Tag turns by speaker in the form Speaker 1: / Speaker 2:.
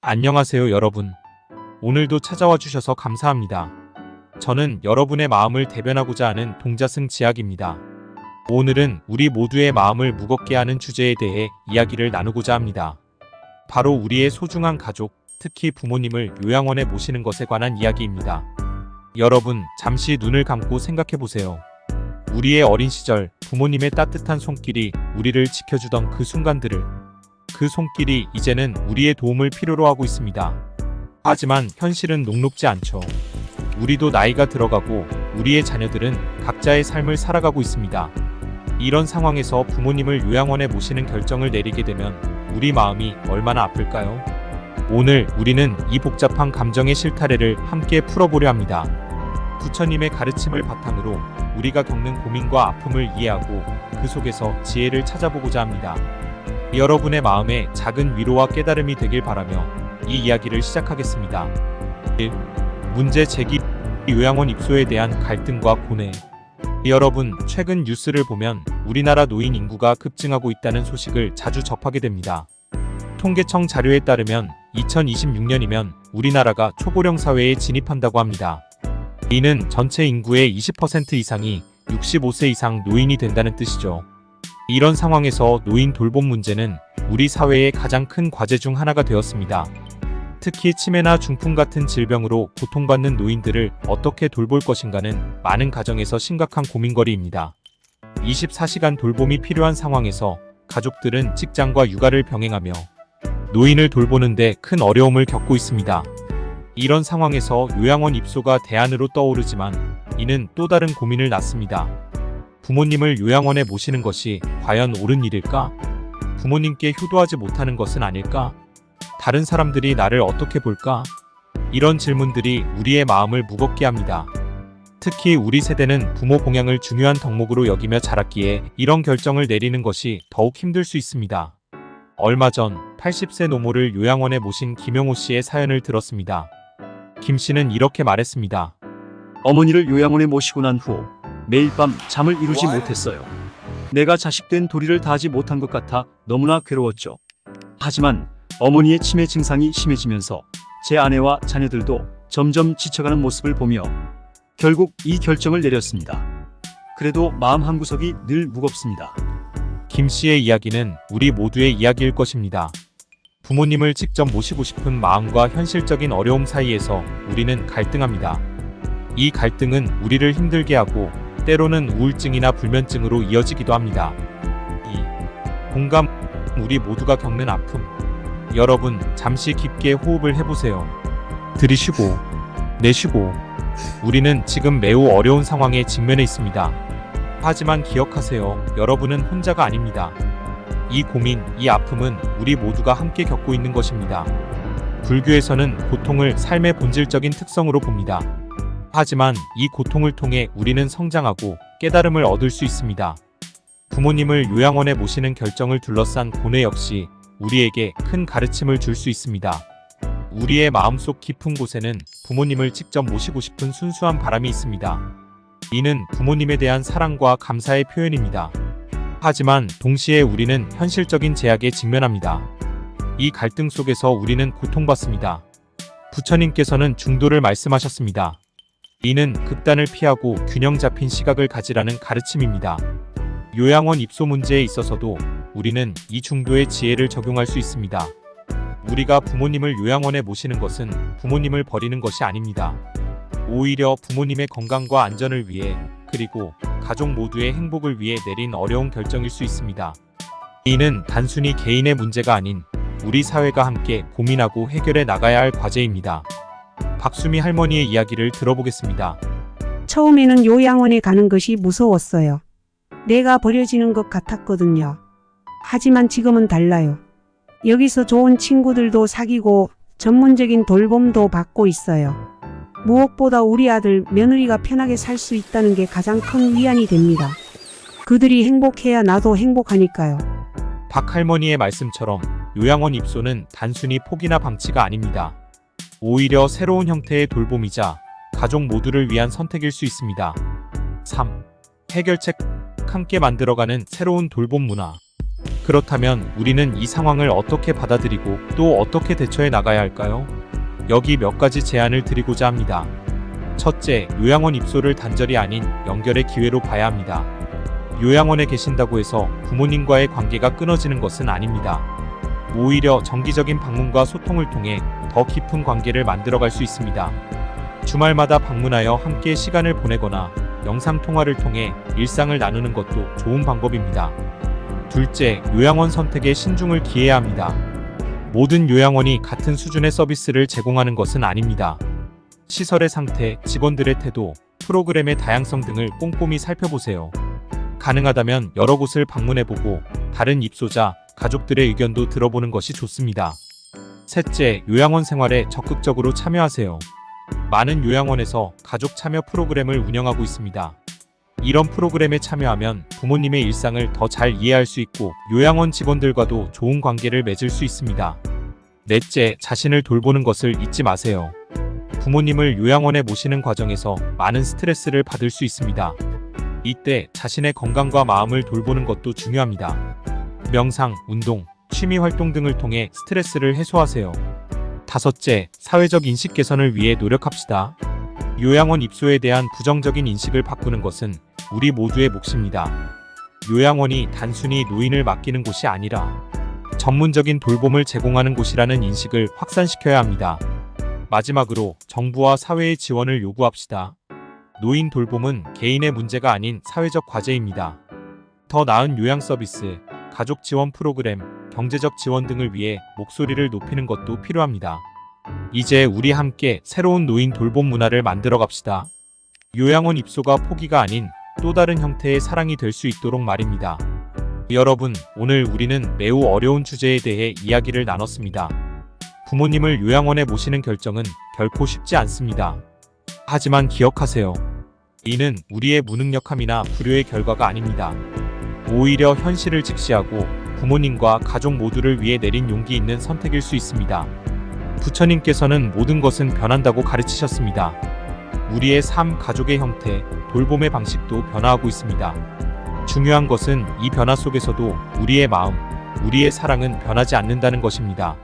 Speaker 1: 안녕하세요, 여러분. 오늘도 찾아와 주셔서 감사합니다. 저는 여러분의 마음을 대변하고자 하는 동자승 지학입니다. 오늘은 우리 모두의 마음을 무겁게 하는 주제에 대해 이야기를 나누고자 합니다. 바로 우리의 소중한 가족, 특히 부모님을 요양원에 모시는 것에 관한 이야기입니다. 여러분, 잠시 눈을 감고 생각해 보세요. 우리의 어린 시절, 부모님의 따뜻한 손길이 우리를 지켜주던 그 순간들을, 그 손길이 이제는 우리의 도움을 필요로 하고 있습니다. 하지만 현실은 녹록지 않죠. 우리도 나이가 들어가고 우리의 자녀들은 각자의 삶을 살아가고 있습니다. 이런 상황에서 부모님을 요양원에 모시는 결정을 내리게 되면 우리 마음이 얼마나 아플까요? 오늘 우리는 이 복잡한 감정의 실타래를 함께 풀어보려 합니다. 부처님의 가르침을 바탕으로 우리가 겪는 고민과 아픔을 이해하고 그 속에서 지혜를 찾아보고자 합니다. 여러분의 마음에 작은 위로와 깨달음이 되길 바라며 이 이야기를 시작하겠습니다. 1. 문제 제기. 요양원 입소에 대한 갈등과 고뇌. 여러분, 최근 뉴스를 보면 우리나라 노인 인구가 급증하고 있다는 소식을 자주 접하게 됩니다. 통계청 자료에 따르면 2026년이면 우리나라가 초고령 사회에 진입한다고 합니다. 이는 전체 인구의 20% 이상이 65세 이상 노인이 된다는 뜻이죠. 이런 상황에서 노인 돌봄 문제는 우리 사회의 가장 큰 과제 중 하나가 되었습니다. 특히 치매나 중풍 같은 질병으로 고통받는 노인들을 어떻게 돌볼 것인가는 많은 가정에서 심각한 고민거리입니다. 24시간 돌봄이 필요한 상황에서 가족들은 직장과 육아를 병행하며 노인을 돌보는데 큰 어려움을 겪고 있습니다. 이런 상황에서 요양원 입소가 대안으로 떠오르지만 이는 또 다른 고민을 낳습니다. 부모님을 요양원에 모시는 것이 과연 옳은 일일까? 부모님께 효도하지 못하는 것은 아닐까? 다른 사람들이 나를 어떻게 볼까? 이런 질문들이 우리의 마음을 무겁게 합니다. 특히 우리 세대는 부모 봉양을 중요한 덕목으로 여기며 자랐기에 이런 결정을 내리는 것이 더욱 힘들 수 있습니다. 얼마 전 80세 노모를 요양원에 모신 김용호 씨의 사연을 들었습니다. 김 씨는 이렇게 말했습니다.
Speaker 2: 어머니를 요양원에 모시고 난 후 매일 밤 잠을 이루지 못했어요. 내가 자식된 도리를 다하지 못한 것 같아 너무나 괴로웠죠. 하지만 어머니의 치매 증상이 심해지면서 제 아내와 자녀들도 점점 지쳐가는 모습을 보며 결국 이 결정을 내렸습니다. 그래도 마음 한구석이 늘 무겁습니다.
Speaker 1: 김 씨의 이야기는 우리 모두의 이야기일 것입니다. 부모님을 직접 모시고 싶은 마음과 현실적인 어려움 사이에서 우리는 갈등합니다. 이 갈등은 우리를 힘들게 하고 때로는 우울증이나 불면증으로 이어지기도 합니다. 2. 공감. 우리 모두가 겪는 아픔. 여러분, 잠시 깊게 호흡을 해보세요. 들이쉬고 내쉬고. 우리는 지금 매우 어려운 상황에 직면해 있습니다. 하지만 기억하세요. 여러분은 혼자가 아닙니다. 이 고민, 이 아픔은 우리 모두가 함께 겪고 있는 것입니다. 불교에서는 고통을 삶의 본질적인 특성으로 봅니다. 하지만 이 고통을 통해 우리는 성장하고 깨달음을 얻을 수 있습니다. 부모님을 요양원에 모시는 결정을 둘러싼 고뇌 역시 우리에게 큰 가르침을 줄 수 있습니다. 우리의 마음속 깊은 곳에는 부모님을 직접 모시고 싶은 순수한 바람이 있습니다. 이는 부모님에 대한 사랑과 감사의 표현입니다. 하지만 동시에 우리는 현실적인 제약에 직면합니다. 이 갈등 속에서 우리는 고통받습니다. 부처님께서는 중도를 말씀하셨습니다. 이는 극단을 피하고 균형 잡힌 시각을 가지라는 가르침입니다. 요양원 입소 문제에 있어서도 우리는 이 중도의 지혜를 적용할 수 있습니다. 우리가 부모님을 요양원에 모시는 것은 부모님을 버리는 것이 아닙니다. 오히려 부모님의 건강과 안전을 위해, 그리고 가족 모두의 행복을 위해 내린 어려운 결정일 수 있습니다. 이는 단순히 개인의 문제가 아닌 우리 사회가 함께 고민하고 해결해 나가야 할 과제입니다. 박수미 할머니의 이야기를 들어보겠습니다.
Speaker 3: 처음에는 요양원에 가는 것이 무서웠어요. 내가 버려지는 것 같았거든요. 하지만 지금은 달라요. 여기서 좋은 친구들도 사귀고 전문적인 돌봄도 받고 있어요. 무엇보다 우리 아들, 며느리가 편하게 살 수 있다는 게 가장 큰 위안이 됩니다. 그들이 행복해야 나도 행복하니까요.
Speaker 1: 박 할머니의 말씀처럼 요양원 입소는 단순히 포기나 방치가 아닙니다. 오히려 새로운 형태의 돌봄이자 가족 모두를 위한 선택일 수 있습니다. 3. 해결책. 함께 만들어가는 새로운 돌봄 문화. 그렇다면 우리는 이 상황을 어떻게 받아들이고 또 어떻게 대처해 나가야 할까요? 여기 몇 가지 제안을 드리고자 합니다. 첫째, 요양원 입소를 단절이 아닌 연결의 기회로 봐야 합니다. 요양원에 계신다고 해서 부모님과의 관계가 끊어지는 것은 아닙니다. 오히려 정기적인 방문과 소통을 통해 더 깊은 관계를 만들어갈 수 있습니다. 주말마다 방문하여 함께 시간을 보내거나 영상통화를 통해 일상을 나누는 것도 좋은 방법입니다. 둘째, 요양원 선택에 신중을 기해야 합니다. 모든 요양원이 같은 수준의 서비스를 제공하는 것은 아닙니다. 시설의 상태, 직원들의 태도, 프로그램의 다양성 등을 꼼꼼히 살펴보세요. 가능하다면 여러 곳을 방문해보고 다른 입소자, 가족들의 의견도 들어보는 것이 좋습니다. 셋째, 요양원 생활에 적극적으로 참여하세요. 많은 요양원에서 가족 참여 프로그램을 운영하고 있습니다. 이런 프로그램에 참여하면 부모님의 일상을 더 잘 이해할 수 있고 요양원 직원들과도 좋은 관계를 맺을 수 있습니다. 넷째, 자신을 돌보는 것을 잊지 마세요. 부모님을 요양원에 모시는 과정에서 많은 스트레스를 받을 수 있습니다. 이때 자신의 건강과 마음을 돌보는 것도 중요합니다. 명상, 운동, 취미 활동 등을 통해 스트레스를 해소하세요. 다섯째, 사회적 인식 개선을 위해 노력합시다. 요양원 입소에 대한 부정적인 인식을 바꾸는 것은 우리 모두의 몫입니다. 요양원이 단순히 노인을 맡기는 곳이 아니라 전문적인 돌봄을 제공하는 곳이라는 인식을 확산시켜야 합니다. 마지막으로 정부와 사회의 지원을 요구합시다. 노인 돌봄은 개인의 문제가 아닌 사회적 과제입니다. 더 나은 요양 서비스, 가족 지원 프로그램, 경제적 지원 등을 위해 목소리를 높이는 것도 필요합니다. 이제 우리 함께 새로운 노인 돌봄 문화를 만들어 갑시다. 요양원 입소가 포기가 아닌 또 다른 형태의 사랑이 될 수 있도록 말입니다. 여러분, 오늘 우리는 매우 어려운 주제에 대해 이야기를 나눴습니다. 부모님을 요양원에 모시는 결정은 결코 쉽지 않습니다. 하지만 기억하세요. 이는 우리의 무능력함이나 불효의 결과가 아닙니다. 오히려 현실을 직시하고 부모님과 가족 모두를 위해 내린 용기 있는 선택일 수 있습니다. 부처님께서는 모든 것은 변한다고 가르치셨습니다. 우리의 삶, 가족의 형태, 돌봄의 방식도 변화하고 있습니다. 중요한 것은 이 변화 속에서도 우리의 마음, 우리의 사랑은 변하지 않는다는 것입니다.